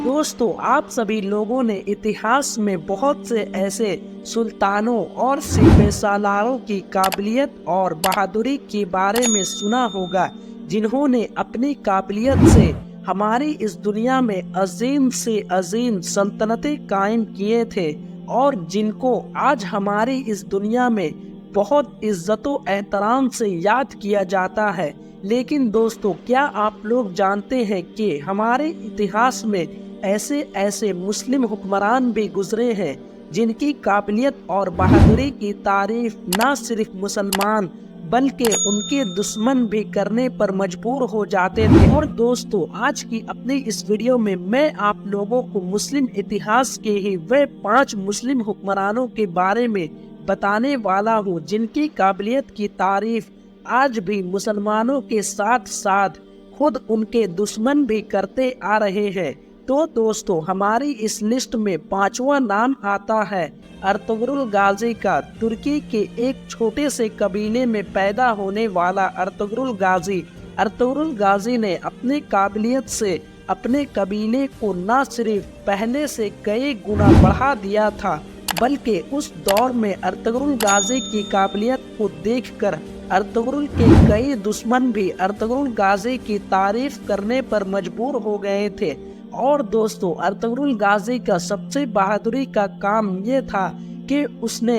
दोस्तों, आप सभी लोगों ने इतिहास में बहुत से ऐसे सुल्तानों और सिपह सालारों की काबिलियत और बहादुरी के बारे में सुना होगा, जिन्होंने अपनी काबिलियत से हमारी इस दुनिया में अजीम से अजीम सल्तनतें कायम किए थे और जिनको आज हमारी इस दुनिया में बहुत इज्जतो एहतराम से याद किया जाता है। लेकिन दोस्तों, क्या आप लोग जानते हैं कि हमारे इतिहास में ऐसे ऐसे मुस्लिम हुक्मरान भी गुजरे हैं जिनकी काबिलियत और बहादुरी की तारीफ न सिर्फ मुसलमान बल्कि उनके दुश्मन भी करने पर मजबूर हो जाते थे। और दोस्तों, आज की अपनी इस वीडियो में मैं आप लोगों को मुस्लिम इतिहास के ही वे 5 मुस्लिम हुक्मरानों के बारे में बताने वाला हूँ जिनकी काबिलियत की तारीफ आज भी मुसलमानों के साथ साथ खुद उनके दुश्मन भी करते आ रहे हैं। तो दोस्तों, हमारी इस लिस्ट में 5वां नाम आता है अर्तुगरुल गाजी का। तुर्की के एक छोटे से कबीले में पैदा होने वाला अर्तुगरुल गाजी ने अपनी काबिलियत से अपने कबीले को न सिर्फ पहले से कई गुना बढ़ा दिया था, बल्कि उस दौर में अर्तुगरुल गाजी की काबिलियत को देखकर अर्तुगरुल के कई दुश्मन भी अर्तुगरुल गाजी की तारीफ करने पर मजबूर हो गए थे। और दोस्तों, अर्तुगरुल गाजी का सबसे बहादुरी का काम ये था कि उसने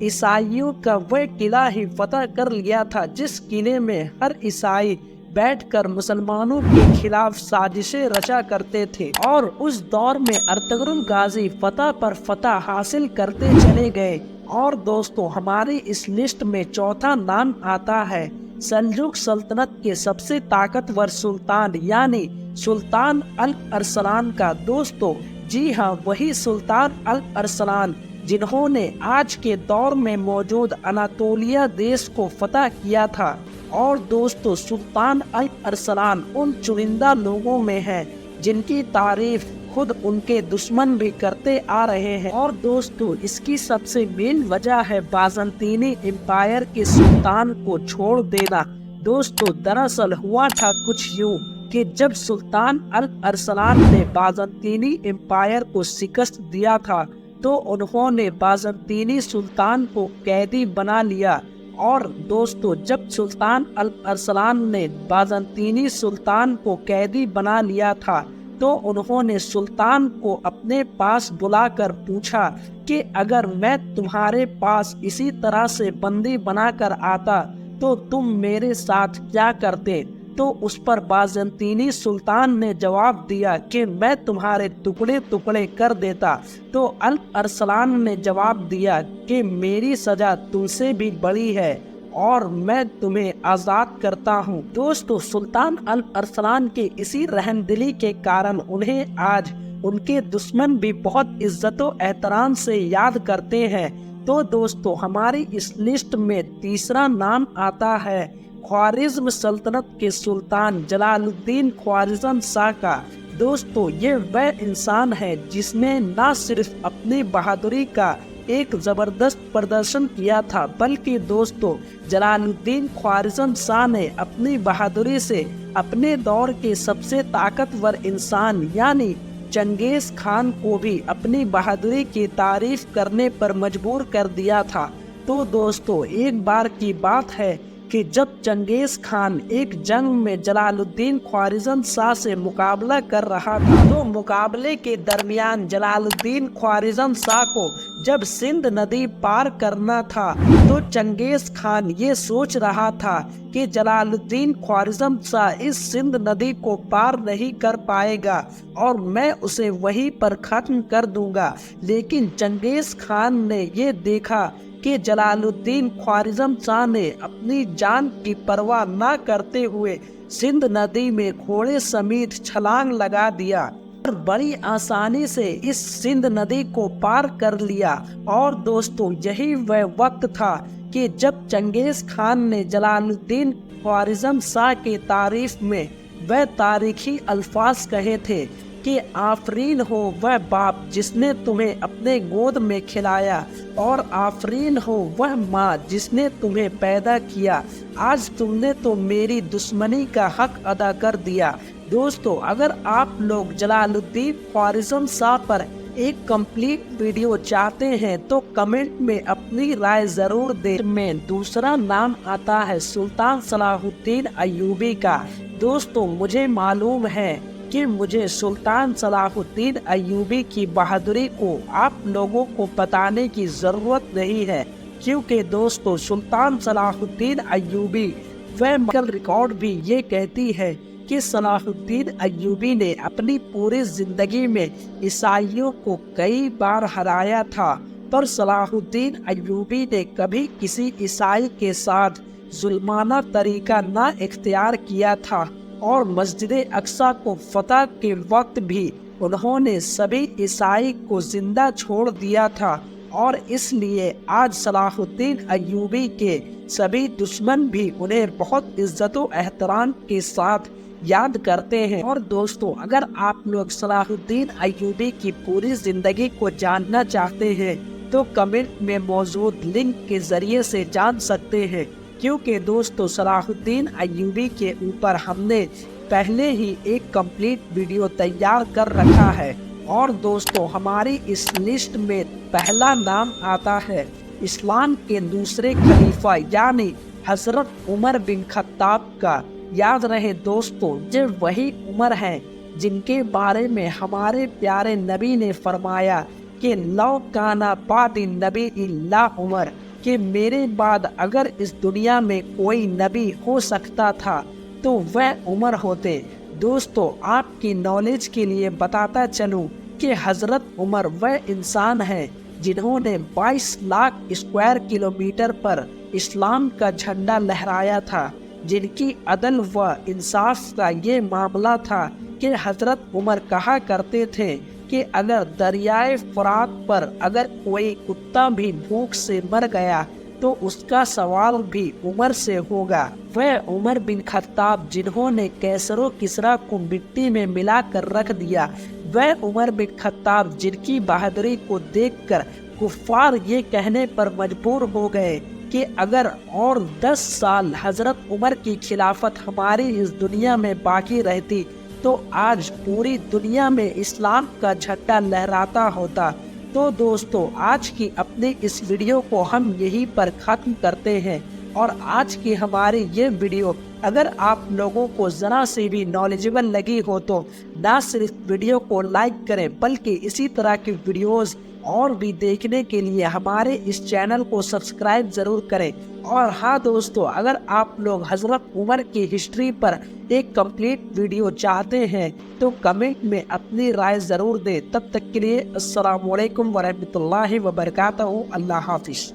ईसाइयों का वह किला ही फतह कर लिया था जिस किले में हर ईसाई बैठकर मुसलमानों के खिलाफ साजिशें रचा करते थे। और उस दौर में अर्तुगरुल गाजी फतह पर फतह हासिल करते चले गए। और दोस्तों, हमारी इस लिस्ट में चौथा नाम आता है सल्जुक सल्तनत के सबसे ताकतवर सुल्तान यानी सुल्तान अल अरसलान का। दोस्तों, जी हाँ, वही सुल्तान अल अरसलान जिन्होंने आज के दौर में मौजूद अनातोलिया देश को फतह किया था। और दोस्तों, सुल्तान अल अरसलान उन चुनिंदा लोगों में है जिनकी तारीफ खुद उनके दुश्मन भी करते आ रहे हैं। और दोस्तों, इसकी सबसे मेन वजह है बाज़ंतीनी एम्पायर के सुल्तान को छोड़ देना। दोस्तों, दरअसल हुआ था कुछ यूं कि जब सुल्तान अल अरसलान ने बाज़ंतीनी एम्पायर को शिकस्त दिया था तो उन्होंने बाज़ंतीनी सुल्तान को कैदी बना लिया। और दोस्तों, जब सुल्तान अल अरसलान ने बाज़ंतीनी सुल्तान को कैदी बना लिया था तो उन्होंने सुल्तान को अपने पास बुलाकर पूछा कि अगर मैं तुम्हारे पास इसी तरह से बंदी बनाकर आता तो तुम मेरे साथ क्या करते। तो उस पर बाज़ंतीनी सुल्तान ने जवाब दिया कि मैं तुम्हारे टुकड़े टुकड़े कर देता। तो अल अरसलान ने जवाब दिया कि मेरी सजा तुमसे भी बड़ी है और मैं तुम्हें आज़ाद करता हूँ। दोस्तों, सुल्तान अल अरसलान के इसी रहमदिली के कारण उन्हें आज उनके दुश्मन भी बहुत इज्जतो एहतराम से याद करते हैं। तो दोस्तों, हमारी इस लिस्ट में तीसरा नाम आता है ख्वारिज़्म सल्तनत के सुल्तान जलालुद्दीन ख्वारिज़्म शाह का। दोस्तों, ये वह इंसान है जिसने न सिर्फ अपनी बहादुरी का एक जबरदस्त प्रदर्शन किया था, बल्कि दोस्तों, जलालुद्दीन ख्वारिज़्म शाह ने अपनी बहादुरी से अपने दौर के सबसे ताकतवर इंसान यानी चंगेज़ खान को भी अपनी बहादुरी की तारीफ करने पर मजबूर कर दिया था। तो दोस्तों, एक बार की बात है कि जब चंगेज़ खान एक जंग में जलालुद्दीन ख्वारिज़्म शाह से मुकाबला कर रहा था तो मुकाबले के दरमियान जलालुद्दीन ख्वारिज़्म शाह को जब सिंध नदी पार करना था तो चंगेज़ खान ये सोच रहा था कि जलालुद्दीन ख्वारिज़्म शाह इस सिंध नदी को पार नहीं कर पाएगा और मैं उसे वहीं पर खत्म कर दूंगा। लेकिन चंगेज़ खान ने ये देखा कि जलालुद्दीन ख्वारिज़्म शाह ने अपनी जान की परवाह न करते हुए सिंध नदी में घोड़े समेत छलांग लगा दिया और बड़ी आसानी से इस सिंध नदी को पार कर लिया। और दोस्तों, यही वह वक्त था कि जब चंगेज़ खान ने जलालुद्दीन ख्वारिज़्म शाह के तारीफ में वह तारीखी अल्फाज कहे थे कि आफरीन हो वह बाप जिसने तुम्हें अपने गोद में खिलाया और आफरीन हो वह माँ जिसने तुम्हें पैदा किया। आज तुमने तो मेरी दुश्मनी का हक अदा कर दिया। दोस्तों अगर आप लोग जलालुद्दीन ख्वारिज़म शाह पर एक कंप्लीट वीडियो चाहते हैं तो कमेंट में अपनी राय जरूर दें। में दूसरा नाम आता है सुल्तान सलाहुद्दीन अय्यूबी का। दोस्तों मुझे मालूम है कि मुझे सुल्तान सलाहुद्दीन अय्यूबी की बहादुरी को आप लोगों को बताने की ज़रूरत नहीं है, क्योंकि दोस्तों सुल्तान सलाहुद्दीन अय्यूबी वह मकल रिकॉर्ड भी ये कहती है कि सलाहुद्दीन अय्यूबी ने अपनी पूरी जिंदगी में ईसाइयों को कई बार हराया था, पर सलाहुद्दीन अय्यूबी ने कभी किसी ईसाई के साथ जुल्माना तरीका ना इख्तियार किया था और मस्जिद अक्सा को फतह के वक्त भी उन्होंने सभी ईसाई को जिंदा छोड़ दिया था। और इसलिए आज सलाहुद्दीन अय्यूबी के सभी दुश्मन भी उन्हें बहुत इज्जत व एहतराम के साथ याद करते हैं। और दोस्तों अगर आप लोग सलाहुद्दीन अय्यूबी की पूरी जिंदगी को जानना चाहते हैं तो कमेंट में मौजूद लिंक के जरिए से जान सकते हैं, क्योंकि दोस्तों सलाहुद्दीन अय्यूबी के ऊपर हमने पहले ही एक कंप्लीट वीडियो तैयार कर रखा है। और दोस्तों हमारी इस लिस्ट में पहला नाम आता है इस्लाम के दूसरे खलीफा यानी हजरत उमर बिन खत्ताब का। याद रहे दोस्तों ये वही उमर हैं जिनके बारे में हमारे प्यारे नबी ने फरमाया कि लौ काना बादी नबी इल्ला उमर, कि मेरे बाद अगर इस दुनिया में कोई नबी हो सकता था तो वह उमर होते। दोस्तों आपकी नॉलेज के लिए बताता चलूं कि हजरत उमर वह इंसान हैं जिन्होंने 22 लाख स्क्वायर किलोमीटर पर इस्लाम का झंडा लहराया था, जिनकी अदल व इंसाफ का ये मामला था कि हजरत उमर कहा करते थे कि अगर दरियाए फरात पर अगर कोई कुत्ता भी भूख से मर गया तो उसका सवाल भी उमर से होगा। वह उमर बिन खत्ताब जिन्होंने कैसरो किसरा को मिट्टी में मिलाकर रख दिया, वह उमर बिन खत्ताब जिनकी बहादुरी को देखकर कुफ्फार ये कहने पर मजबूर हो गए कि अगर और 10 साल हजरत उमर की खिलाफत हमारी इस दुनिया में बाकी रहती तो आज पूरी दुनिया में इस्लाम का झंडा लहराता होता। तो दोस्तों आज की अपनी इस वीडियो को हम यहीं पर खत्म करते हैं। और आज की हमारी ये वीडियो अगर आप लोगों को ज़रा से भी नॉलेजेबल लगी हो तो ना सिर्फ वीडियो को लाइक करें बल्कि इसी तरह की वीडियोस और भी देखने के लिए हमारे इस चैनल को सब्सक्राइब ज़रूर करें। और हाँ दोस्तों अगर आप लोग हज़रत उमर की हिस्ट्री पर एक कंप्लीट वीडियो चाहते हैं तो कमेंट में अपनी राय ज़रूर दें। तब तक के लिए अस्सलामु अलैकुम वरहमतुल्लाहि वबरकातुहू। अल्लाह हाफिज़।